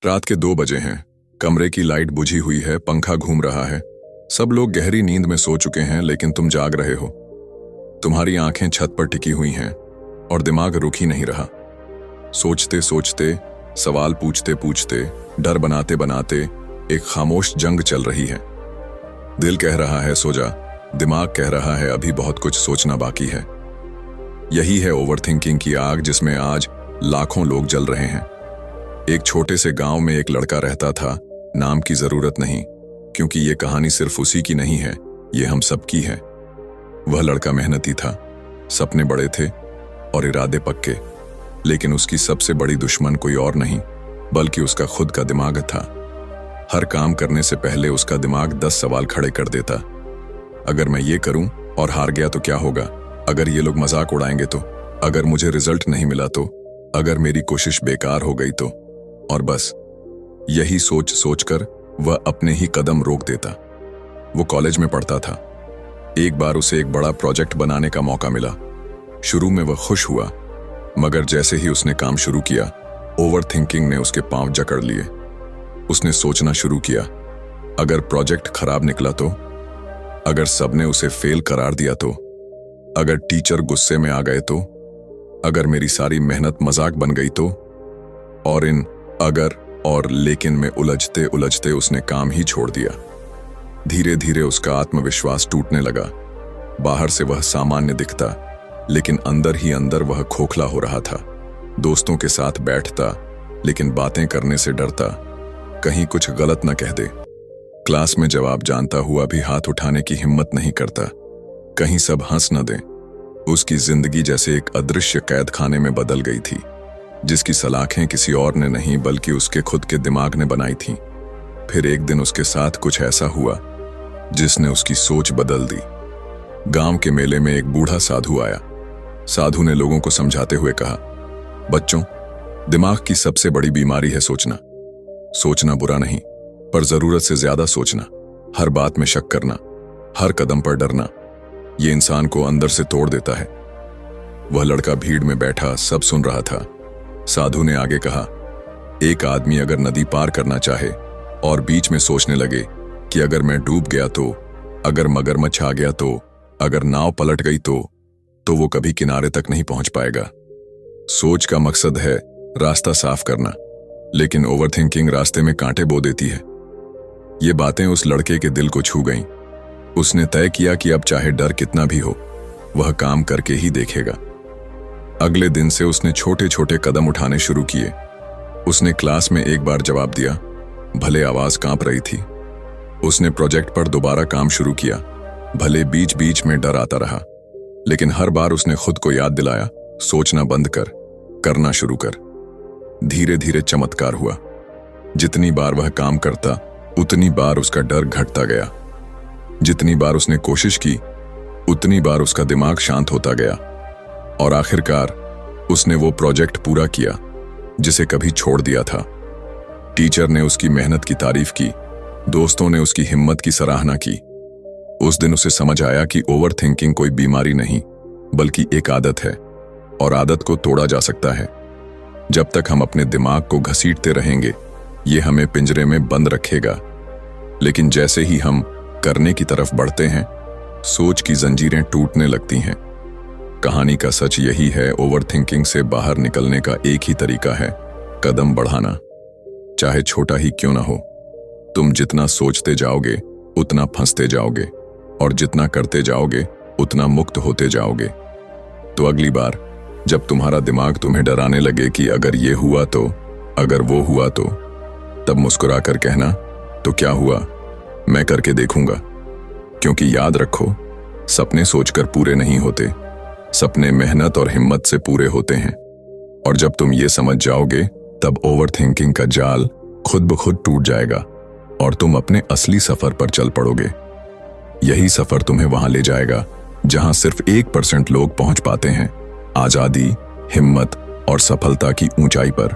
रात के 2 बजे हैं। कमरे की लाइट बुझी हुई है, पंखा घूम रहा है। सब लोग गहरी नींद में सो चुके हैं, लेकिन तुम जाग रहे हो। तुम्हारी आंखें छत पर टिकी हुई हैं और दिमाग रुक ही नहीं रहा। सोचते सोचते, सवाल पूछते पूछते, डर बनाते बनाते एक खामोश जंग चल रही है। दिल कह रहा है सो जा, दिमाग कह रहा है अभी बहुत कुछ सोचना बाकी है। यही है ओवरथिंकिंग की आग, जिसमें आज लाखों लोग जल रहे हैं। एक छोटे से गांव में एक लड़का रहता था। नाम की जरूरत नहीं, क्योंकि ये कहानी सिर्फ उसी की नहीं है, ये हम सब की है। वह लड़का मेहनती था, सपने बड़े थे और इरादे पक्के, लेकिन उसकी सबसे बड़ी दुश्मन कोई और नहीं बल्कि उसका खुद का दिमाग था। हर काम करने से पहले उसका दिमाग 10 सवाल खड़े कर देता। अगर मैं ये करूं और हार गया तो क्या होगा? अगर ये लोग मजाक उड़ाएंगे तो? अगर मुझे रिजल्ट नहीं मिला तो? अगर मेरी कोशिश बेकार हो गई तो? और बस यही सोच सोचकर वह अपने ही कदम रोक देता। वो कॉलेज में पढ़ता था। एक बार उसे एक बड़ा प्रोजेक्ट बनाने का मौका मिला। शुरू में वह खुश हुआ, मगर जैसे ही उसने काम शुरू किया, ओवरथिंकिंग ने उसके पांव जकड़ लिए। उसने सोचना शुरू किया, अगर प्रोजेक्ट खराब निकला तो? अगर सबने उसे फेल करार दिया तो? अगर टीचर गुस्से में आ गए तो? अगर मेरी सारी मेहनत मजाक बन गई तो? और इन अगर और लेकिन में उलझते उलझते उसने काम ही छोड़ दिया। धीरे धीरे उसका आत्मविश्वास टूटने लगा। बाहर से वह सामान्य दिखता, लेकिन अंदर ही अंदर वह खोखला हो रहा था। दोस्तों के साथ बैठता, लेकिन बातें करने से डरता, कहीं कुछ गलत न कह दे। क्लास में जवाब जानता हुआ भी हाथ उठाने की हिम्मत नहीं करता, कहीं सब हंस न दें। उसकी जिंदगी जैसे एक अदृश्य कैद खाने में बदल गई थी, जिसकी सलाखें किसी और ने नहीं बल्कि उसके खुद के दिमाग ने बनाई थीं। फिर एक दिन उसके साथ कुछ ऐसा हुआ जिसने उसकी सोच बदल दी। गांव के मेले में एक बूढ़ा साधु आया। साधु ने लोगों को समझाते हुए कहा, बच्चों, दिमाग की सबसे बड़ी बीमारी है सोचना। सोचना बुरा नहीं, पर जरूरत से ज्यादा सोचना, हर बात में शक करना, हर कदम पर डरना, ये इंसान को अंदर से तोड़ देता है। वह लड़का भीड़ में बैठा सब सुन रहा था। साधु ने आगे कहा, एक आदमी अगर नदी पार करना चाहे और बीच में सोचने लगे कि अगर मैं डूब गया तो, अगर मगरमच्छ आ गया तो, अगर नाव पलट गई तो वो कभी किनारे तक नहीं पहुंच पाएगा। सोच का मकसद है रास्ता साफ करना, लेकिन ओवरथिंकिंग रास्ते में कांटे बो देती है। ये बातें उस लड़के के दिल को छू गईं। उसने तय किया कि अब चाहे डर कितना भी हो, वह काम करके ही देखेगा। अगले दिन से उसने छोटे छोटे कदम उठाने शुरू किए। उसने क्लास में एक बार जवाब दिया, भले आवाज कांप रही थी। उसने प्रोजेक्ट पर दोबारा काम शुरू किया, भले बीच बीच में डर आता रहा, लेकिन हर बार उसने खुद को याद दिलाया, सोचना बंद कर, करना शुरू कर। धीरे धीरे चमत्कार हुआ। जितनी बार वह काम करता, उतनी बार उसका डर घटता गया। जितनी बार उसने कोशिश की, उतनी बार उसका दिमाग शांत होता गया। और आखिरकार उसने वो प्रोजेक्ट पूरा किया जिसे कभी छोड़ दिया था। टीचर ने उसकी मेहनत की तारीफ की, दोस्तों ने उसकी हिम्मत की सराहना की। उस दिन उसे समझ आया कि ओवरथिंकिंग कोई बीमारी नहीं बल्कि एक आदत है, और आदत को तोड़ा जा सकता है। जब तक हम अपने दिमाग को घसीटते रहेंगे, ये हमें पिंजरे में बंद रखेगा, लेकिन जैसे ही हम करने की तरफ बढ़ते हैं, सोच की जंजीरें टूटने लगती हैं। कहानी का सच यही है, ओवरथिंकिंग से बाहर निकलने का एक ही तरीका है, कदम बढ़ाना, चाहे छोटा ही क्यों ना हो। तुम जितना सोचते जाओगे उतना फंसते जाओगे, और जितना करते जाओगे उतना मुक्त होते जाओगे। तो अगली बार जब तुम्हारा दिमाग तुम्हें डराने लगे कि अगर ये हुआ तो, अगर वो हुआ तो, तब मुस्कुराकर कहना, तो क्या हुआ, मैं करके देखूंगा। क्योंकि याद रखो, सपने सोचकर पूरे नहीं होते, सपने मेहनत और हिम्मत से पूरे होते हैं। और जब तुम ये समझ जाओगे, तब ओवरथिंकिंग का जाल खुद ब खुद टूट जाएगा और तुम अपने असली सफर पर चल पड़ोगे। यही सफर तुम्हें वहां ले जाएगा जहां सिर्फ 1% लोग पहुंच पाते हैं, आजादी, हिम्मत और सफलता की ऊंचाई पर।